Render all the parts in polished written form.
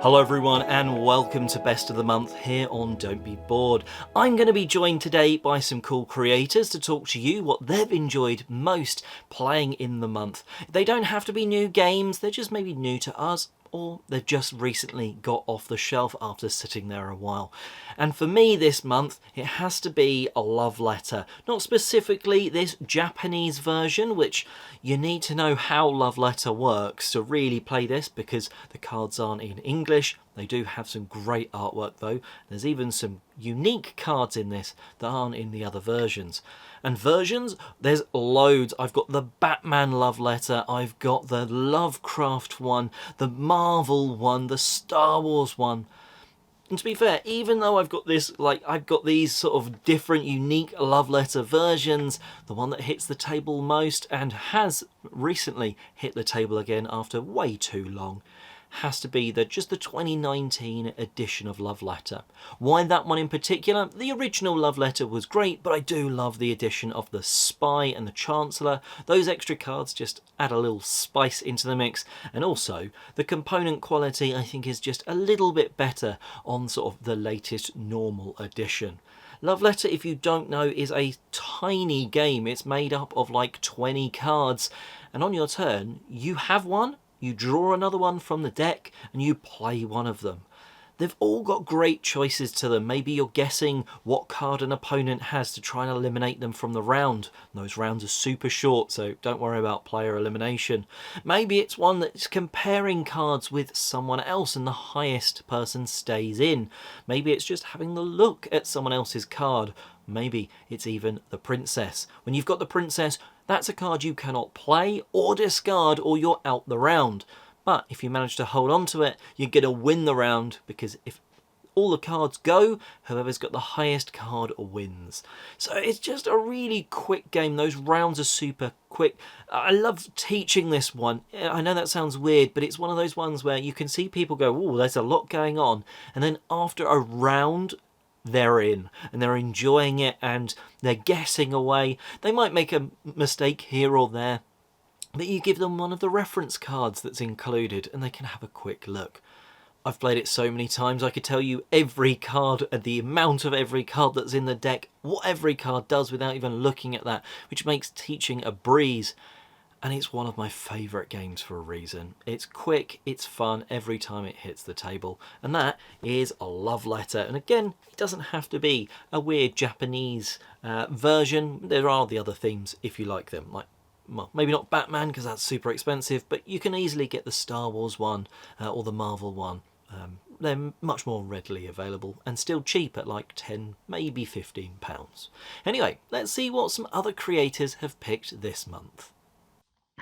Hello everyone and welcome to Best of the Month here on Don't Be Bored. I'm going to be joined today by some cool creators to talk to you what they've enjoyed most playing in the month. They don't have to be new games, they're just maybe new to us, or they've just recently got off the shelf after sitting there a while. And for me this month, it has to be a love letter. Not specifically this Japanese version, which you need to know how love letter works to really play this because the cards aren't in English. They do have some great artwork though. There's even some unique cards in this that aren't in the other versions. And versions, there's loads. I've got the Batman love letter, I've got the Lovecraft one, the Marvel one, the Star Wars one. And to be fair, even though I've got these sort of different, unique love letter versions, the one that hits the table most and has recently hit the table again after way too long has to be the 2019 edition of Love Letter. Why that one in particular? The original Love Letter was great, but I do love the addition of the Spy and the Chancellor. Those extra cards just add a little spice into the mix, and also the component quality I think is just a little bit better on sort of the latest normal edition. Love Letter, if you don't know, is a tiny game. It's made up of like 20 cards, and on your turn you have one, you draw another one from the deck and you play one of them. They've all got great choices to them. Maybe you're guessing what card an opponent has to try and eliminate them from the round. Those rounds are super short, so don't worry about player elimination. Maybe it's one that's comparing cards with someone else and the highest person stays in. Maybe it's just having the look at someone else's card. Maybe it's even the princess. When you've got the princess, that's a card you cannot play or discard or you're out the round. But if you manage to hold on to it, you're going to win the round, because if all the cards go, whoever's got the highest card wins. So it's just a really quick game. Those rounds are super quick. I love teaching this one. I know that sounds weird, but it's one of those ones where you can see people go, oh, there's a lot going on. And then after a round, they're in and they're enjoying it and they're guessing away. They might make a mistake here or there, but you give them one of the reference cards that's included and they can have a quick look. I've played it so many times I could tell you every card and the amount of every card that's in the deck, what every card does without even looking at that, which makes teaching a breeze. And it's one of my favourite games for a reason. It's quick, it's fun every time it hits the table. And that is a love letter. And again, it doesn't have to be a weird Japanese version. There are the other themes if you like them. Like, well, maybe not Batman because that's super expensive, but you can easily get the Star Wars one or the Marvel one. They're much more readily available and still cheap at like £10, maybe £15. Anyway, let's see what some other creators have picked this month.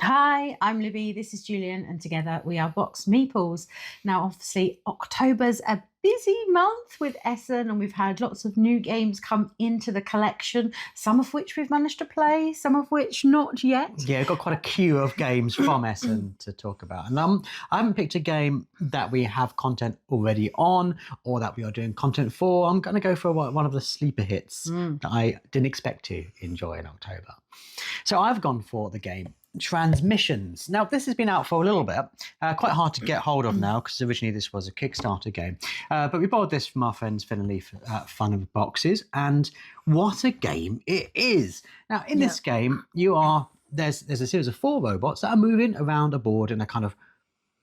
Hi, I'm Libby, this is Julian, and together we are BoxedMeeples. Now, obviously, October's a busy month with Essen, and we've had lots of new games come into the collection, some of which we've managed to play, some of which not yet. Yeah, we've got quite a queue of games from Essen to talk about. And I haven't picked a game that we have content already on or that we are doing content for. I'm going to go for one of the sleeper hits that I didn't expect to enjoy in October. So I've gone for the game Transmissions. Now, this has been out for a little bit, quite hard to get hold of now because originally this was a Kickstarter game. But we borrowed this from our friends Finn and Leaf at Fun of Boxes, and what a game it is. Now, in this game, there's a series of 4 robots that are moving around a board in a kind of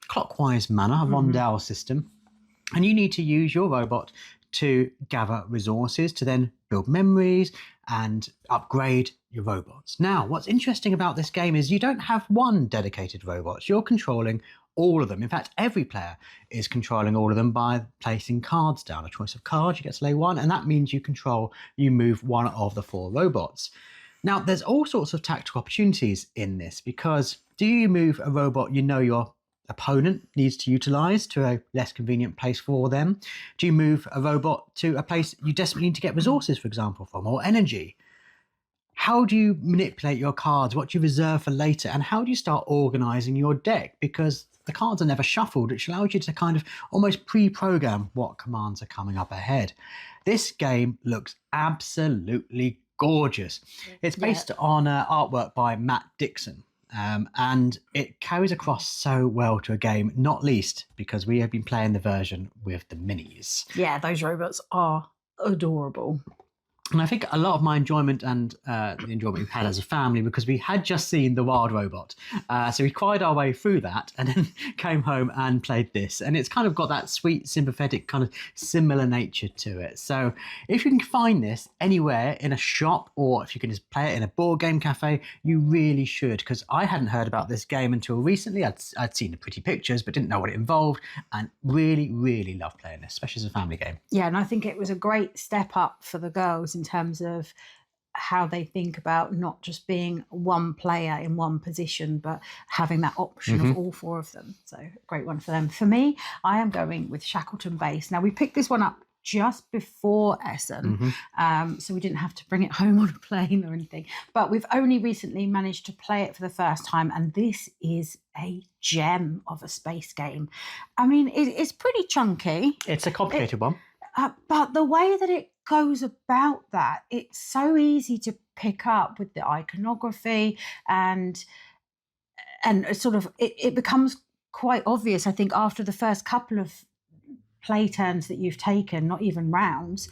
clockwise manner, a rondel system, and you need to use your robot to gather resources to then build memories and upgrade your robots. Now, what's interesting about this game is you don't have one dedicated robot. You're controlling all of them. In fact, every player is controlling all of them by placing cards down. A choice of cards, you get to lay one, and that means you move one of the 4 robots. Now, there's all sorts of tactical opportunities in this, because do you move a robot you know your opponent needs to utilize to a less convenient place for them? Do you move a robot to a place you desperately need to get resources, for example, from, or energy? How do you manipulate your cards? What do you reserve for later? And how do you start organizing your deck? Because the cards are never shuffled, which allows you to kind of almost pre-program what commands are coming up ahead. This game looks absolutely gorgeous. It's based on artwork by Matt Dixon. and it carries across so well to a game, not least because we have been playing the version with the minis. Yeah, those robots are adorable. And I think a lot of my enjoyment and the enjoyment we've had as a family, because we had just seen The Wild Robot. So we cried our way through that and then came home and played this. And it's kind of got that sweet, sympathetic, kind of similar nature to it. So if you can find this anywhere in a shop, or if you can just play it in a board game cafe, you really should. Because I hadn't heard about this game until recently. I'd seen the pretty pictures, but didn't know what it involved. And really, really love playing this, especially as a family game. Yeah, and I think it was a great step up for the girls in terms of how they think about not just being one player in one position, but having that option of all four of them. So great one for them. For me, I am going with Shackleton Base. Now, we picked this one up just before Essen, so we didn't have to bring it home on a plane or anything. But we've only recently managed to play it for the first time, and this is a gem of a space game. I mean, it's pretty chunky. It's a complicated one. But the way that it goes about that, it's so easy to pick up with the iconography, and sort of it becomes quite obvious, I think, after the first couple of play turns that you've taken, not even rounds,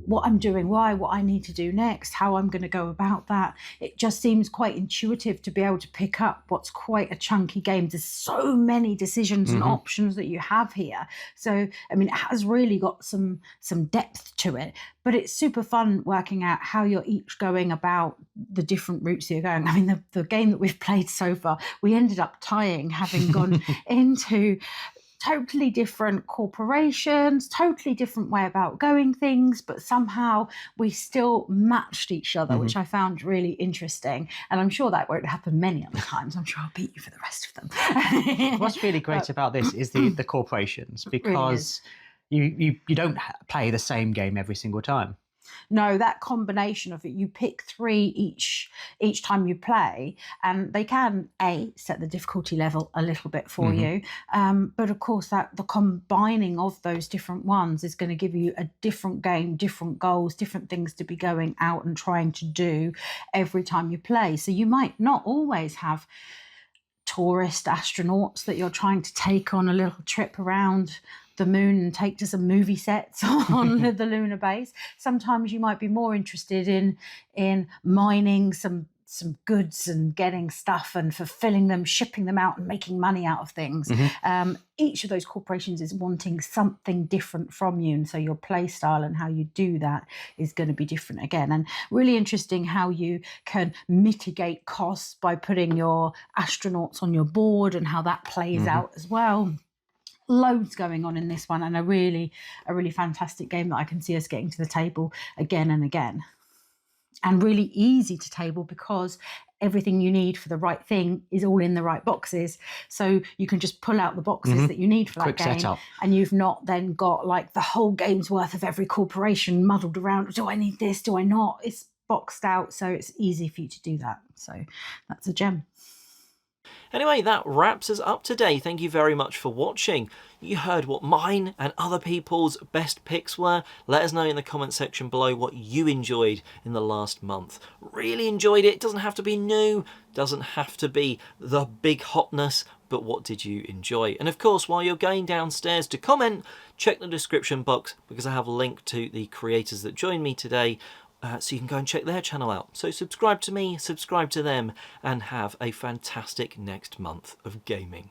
what I'm doing, why, what I need to do next, how I'm going to go about that. It just seems quite intuitive to be able to pick up what's quite a chunky game. There's so many decisions and options that you have here. So, I mean, it has really got some depth to it, but it's super fun working out how you're each going about the different routes that you're going. I mean, the game that we've played so far, we ended up tying, having gone into totally different corporations, totally different way about going things, but somehow we still matched each other, which I found really interesting. And I'm sure that won't happen many other times. I'm sure I'll beat you for the rest of them. What's really great about this is the corporations, because you don't play the same game every single time. No, that combination of it, you pick 3 each time you play, and they can set the difficulty level a little bit for you, but of course that the combining of those different ones is going to give you a different game, different goals, different things to be going out and trying to do every time you play. So you might not always have tourist astronauts that you're trying to take on a little trip around the moon and take to some movie sets on the lunar base. Sometimes you might be more interested in mining some goods and getting stuff and fulfilling them, shipping them out and making money out of things. Each of those corporations is wanting something different from you, and so your play style and how you do that is going to be different again. And really interesting how you can mitigate costs by putting your astronauts on your board and how that plays out as well. Loads going on in this one, and a really fantastic game that I can see us getting to the table again and again. And really easy to table because everything you need for the right thing is all in the right boxes. So you can just pull out the boxes that you need for that game. Setup. And you've not then got like the whole game's worth of every corporation muddled around. Do I need this? Do I not? It's boxed out, so it's easy for you to do that. So that's a gem. Anyway, that wraps us up today. Thank you very much for watching. You heard what mine and other people's best picks were. Let us know in the comment section below what you enjoyed in the last month. Really enjoyed it. Doesn't have to be new, doesn't have to be the big hotness, but what did you enjoy? And of course, while you're going downstairs to comment, check the description box because I have a link to the creators that joined me today, so you can go and check their channel out. So subscribe to me, subscribe to them, and have a fantastic next month of gaming.